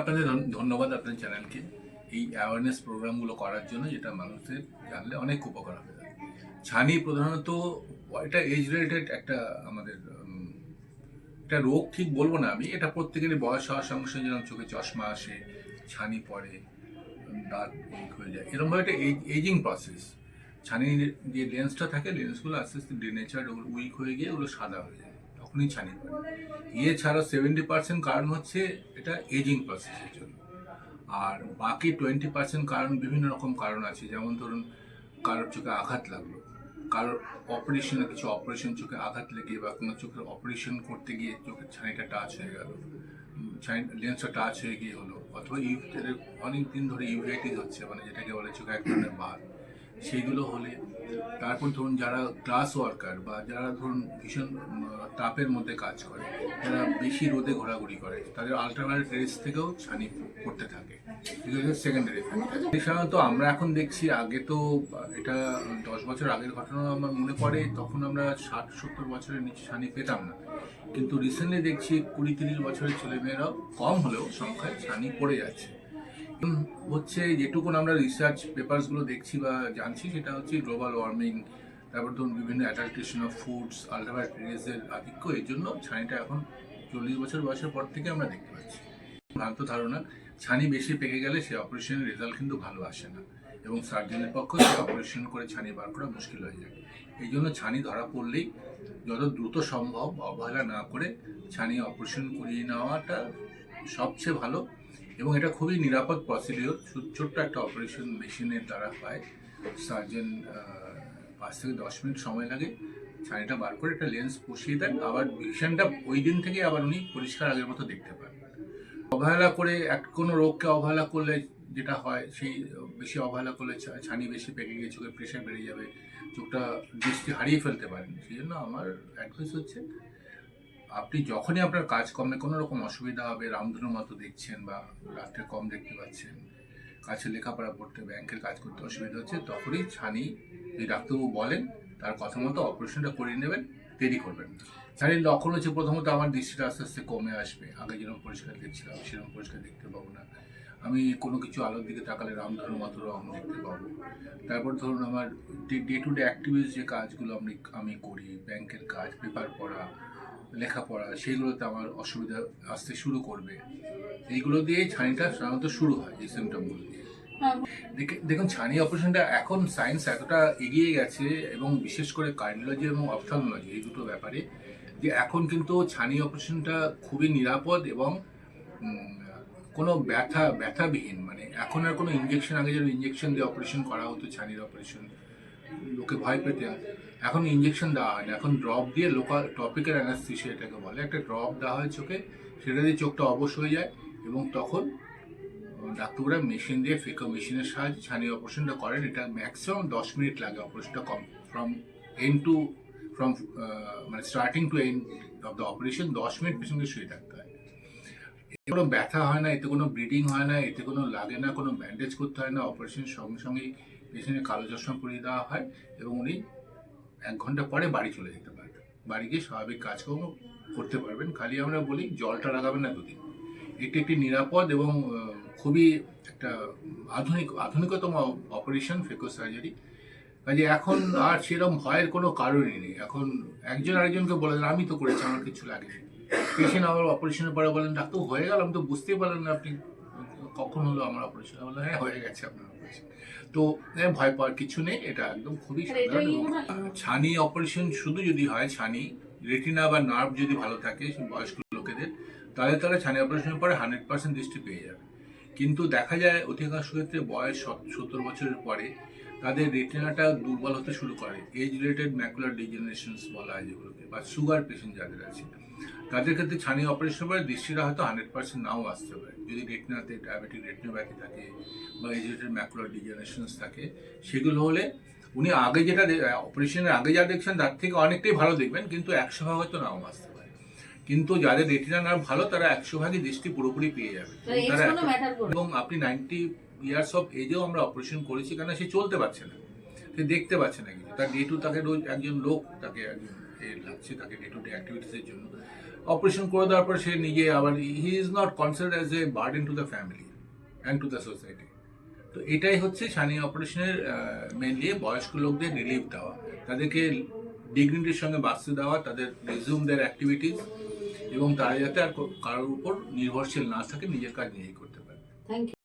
আপনাদের ধন্যবাদ আপনার চ্যানেলকে এই অ্যাওয়ারনেস প্রোগ্রামগুলো করার জন্য, যেটা মানুষের জানলে অনেক উপকার হবে। ছানি প্রধানত এটা এজ রিলেটেড একটা আমাদের এটা রোগ ঠিক বলবো না আমি, এটা প্রত্যেকেরই বয়স হওয়ার সঙ্গে সঙ্গে যেরকম চোখে চশমা আসে, ছানি পড়ে, দাঁত উইক হয়ে যায়, এরকমভাবে একটা এজিং প্রসেস। ছানির যে লেন্সটা থাকে, লেন্সগুলো আস্তে আস্তে ডেনেচার উইক হয়ে গিয়ে ওগুলো সাদা হয়ে যায়, তখনই ছানি পড়ে। এছাড়া 70% কারণ হচ্ছে এটা এজিং প্রসেসের জন্য। আর বাকি 20% কারণ বিভিন্ন রকম কারণ আছে, যেমন ধরুন কারোর চোখে আঘাত লাগলো, কারোর কিছু অপারেশন চোখে আঘাত লেগে বা কোনো চোখের অপারেশন করতে গিয়ে চোখের ছানিটা টাচ হয়ে গেল, লেন্সটা টাচ হয়ে গিয়ে হলো, অথবা অনেক দিন ধরে ইউভাইটিস হচ্ছে, মানে যেটাকে বলে চোখে এক ধরনের বাত, সেইগুলো হলে। তারপর ধরুন যারা ক্লাস ওয়ার্কার বা যারা ধরুন ভীষণ তাপের মধ্যে কাজ করে, যারা বেশি রোদে ঘোরাঘুরি করে, তাদের আলট্রাভায়োলেট রেস থেকেও ছানি পড়তে থাকে। এগুলো হচ্ছে সেকেন্ডারি ফ্যাক্টর। সাধারণত আমরা এখন দেখছি, আগে তো এটা 10 বছর আগের ঘটনা আমার মনে পড়ে, তখন আমরা 60-70 বছরের নিচে ছানি পেতাম না। কিন্তু রিসেন্টলি দেখছি 20-30 বছরের ছেলেমেয়েরাও কম হলেও সংখ্যায় ছানি পড়ে যাচ্ছে। হচ্ছে যেটুকুন আমরা রিসার্চ পেপারসগুলো দেখছি বা জানছি, সেটা হচ্ছে গ্লোবাল ওয়ার্মিং, তারপর ধরুন বিভিন্ন অ্যাডাল্টেশন অফ ফুডস, আলট্রাভায়োলেট রেজের আধিক্য, এর জন্য ছানিটা এখন 40 বছর বয়সের পর থেকে আমরা দেখতে পাচ্ছি। ভ্রান্ত ধারণা, ছানি বেশি পেকে গেলে সে অপারেশনের রেজাল্ট কিন্তু ভালো আসে না, এবং সার্জনের পক্ষে সে অপারেশন করে ছানি বার করা মুশকিল হয়ে যায়। এই জন্য ছানি ধরা পড়লেই যত দ্রুত সম্ভব অবহেলা না করে ছানি অপারেশন করিয়ে নেওয়াটা সবচেয়ে ভালো। এবং এটা খুবই নিরাপদ প্রসিডিওর, ছোট্ট একটা অপারেশন মেশিনের দ্বারা হয়। সার্জন 5 থেকে 10 মিনিট সময় লাগে, ছানিটা বার করে একটা লেন্স বসিয়ে দেন, আবার পেশেন্টটা ওই দিন থেকে আবার উনি পরিষ্কার আগের মতো দেখতে পান। অবহেলা করে কোনো রোগকে অবহেলা করলে যেটা হয়, সেই বেশি অবহেলা করলে ছানি বেশি পেকে গিয়ে চোখের প্রেশার বেড়ে যাবে, চোখটা দৃষ্টি হারিয়ে ফেলতে পারেন। সেই জন্য আমার অ্যাডভাইস হচ্ছে, আপনি যখনই আপনার কাজকর্মে কোনো রকম অসুবিধা হবে, রামধনুর মতো দেখছেন বা রাত্রে কম দেখতে পাচ্ছেন, কাছে লেখাপড়া করতে, ব্যাংকের কাজ করতে অসুবিধা হচ্ছে, তখনই ছানি যদি ডাক্তারবাবু বলেন তার কথা মতো অপারেশনটা করিয়ে নেবেন, দেরি করবেন না। ছানির লক্ষণ হচ্ছে প্রথমত আমার দৃষ্টিটা আস্তে আস্তে কমে আসবে, আগে যেরকম পরিষ্কার দেখছিলাম সেরকম পরিষ্কার দেখতে পাবো না, আমি কোনো কিছু আলোর দিকে তাকালে রামধনুর মতো রং দেখতে পাবো। তারপর ধরুন আমার ডে টু ডে অ্যাক্টিভিটিস যে কাজগুলো আমি করি, ব্যাংকের কাজ, পেপার পড়া, লেখাপড়া, সেইগুলোতে আমার অসুবিধা আসতে শুরু করবে। এইগুলো দিয়েই ছানিটা সাধারণত শুরু হয়, এই সিমটমগুলো দিয়ে। দেখুন, ছানি অপারেশনটা এখন সায়েন্স এতটা এগিয়ে গেছে, এবং বিশেষ করে কার্ডিওলজি এবং অপথলমোলজি, এই দুটো ব্যাপারে, যে এখন কিন্তু ছানি অপারেশনটা খুবই নিরাপদ এবং কোনো ব্যথাবিহীন। মানে এখন আর কোনো ইঞ্জেকশন, আগে যেন ইঞ্জেকশন দিয়ে অপারেশন করা হতো ছানির অপারেশন, লোকে ভয় পেতেন। এখন ইঞ্জেকশন দেওয়া হয় না, এখন ড্রপ দিয়ে, লোকাল টপিক্যাল অ্যানাস্থেসিয়া এটাকে বলে, একটা ড্রপ দেওয়া হয় চোখে, সেটা দিয়ে চোখটা অবশ হয়ে যায়, এবং তখন ডাক্তাররা মেশিন দিয়ে, ফেকো মেশিনের সাহায্যে ছানি অপারেশনটা করেন। এটা ম্যাক্সিমাম 10 মিনিট লাগে অপারেশনটা ফ্রম এন্ড টু ফ্রম মানে starting two end of the operation 10 minute পেশেন্টকে শুয়ে থাকতে হয়। এতে কোনো ব্যথা হয় না, এতে কোনো ব্লিডিং হয় না, এতে কোনো লাগে না, কোনো ব্যান্ডেজ করতে হয় না। অপারেশনের সঙ্গে সঙ্গেই পেশেন্টের কালো চশমা পরিয়ে দেওয়া হয়, এবং উনি 1 ঘন্টা পরে বাড়ি চলে যেতে পারবেন, বাড়ি গিয়ে স্বাভাবিক কাজকর্ম করতে পারবেন। খালি আমরা বলি জলটা লাগাবেন না 2 দিন। এটি একটি নিরাপদ এবং খুবই একটা আধুনিকতম অপারেশন, ফেকো সার্জারি। কাজে এখন আর সেরকম ভয়ের কোনো কারণই নেই। এখন একজন আরেকজনকে বলে দেন, আমি তো করেছি, আমার কিছু লাগেনি। পেশেন্ট আবার অপারেশনের পরে বলেন, ডাক্তার হয়ে গেল, আমি তো বুঝতেই পারলাম না আপনি কখন হলো আমার অপারেশন। বললাম, হ্যাঁ হয়ে গেছে আপনার অপারেশন। তো ভয় পাওয়ার কিছু নেই, এটা একদম খুবই সাধারণ। ছানি অপারেশন শুধু যদি হয়, ছানি, রেটিনা বা নার্ভ যদি ভালো থাকে বয়স্ক লোকেদের, তাহলে তারা ছানি অপারেশনের পরে 100% দৃষ্টি পেয়ে যাবে। কিন্তু দেখা যায় অধিকাংশ ক্ষেত্রে বয়স 70 বছরের পরে তাদের রেটিনাটা দুর্বল হতে শুরু করে। এজ রিলেটেড ম্যাকুলার ডিজেনারেশনস বলা হয় যেগুলোকে, বা সুগার পেশেন্ট যাদের আছে, তাদের ক্ষেত্রে ছানি অপারেশনের পরে দৃষ্টিটা হয়তো 100% নাও আসতে পারে, যদি রেটিনাতে ডায়াবেটিক রেটিনোপ্যাথি থাকে বা এজ রিলেটেড ম্যাকুলার ডিজেনারেশনস থাকে। সেগুলো হলে উনি আগে যেটা অপারেশনের আগে যা দেখছেন তার থেকে অনেকটাই ভালো দেখবেন, কিন্তু 100 ভাগ হয়তো নাও আসতে পারে। কিন্তু যাদের রেটিনা নার্ভ ভালো, তারা 100 ভাগই দৃষ্টি পুরোপুরি পেয়ে যাবে। এবং আপনি 90 ইয়ার্স অফ এজেও আমরা অপারেশন করেছি, কেন সে চলতে পারছে না, সে দেখতে পাচ্ছে না কিছু, তার ডে টু, তাকে রোজ একজন লোক তাকে লাগছে, তাকে ডে টু ডে অ্যাক্টিভিটিসের জন্য। অপারেশন করে দেওয়ার পর সে নিজে আবার he is not considered as a burden to the family and to the society. তো এটাই হচ্ছে ছানি অপারেশনের মেনলি বয়স্ক লোকদের রিলিফ দেওয়া, তাদেরকে ডিগনিটির সঙ্গে বাঁচতে দেওয়া, তাদের রিজিউম দেয়ার অ্যাক্টিভিটিস, এবং তারা যাতে আর কারোর উপর নির্ভরশীল না থাকে, নিজের কাজ নিজেই করতে পারে। Thank you.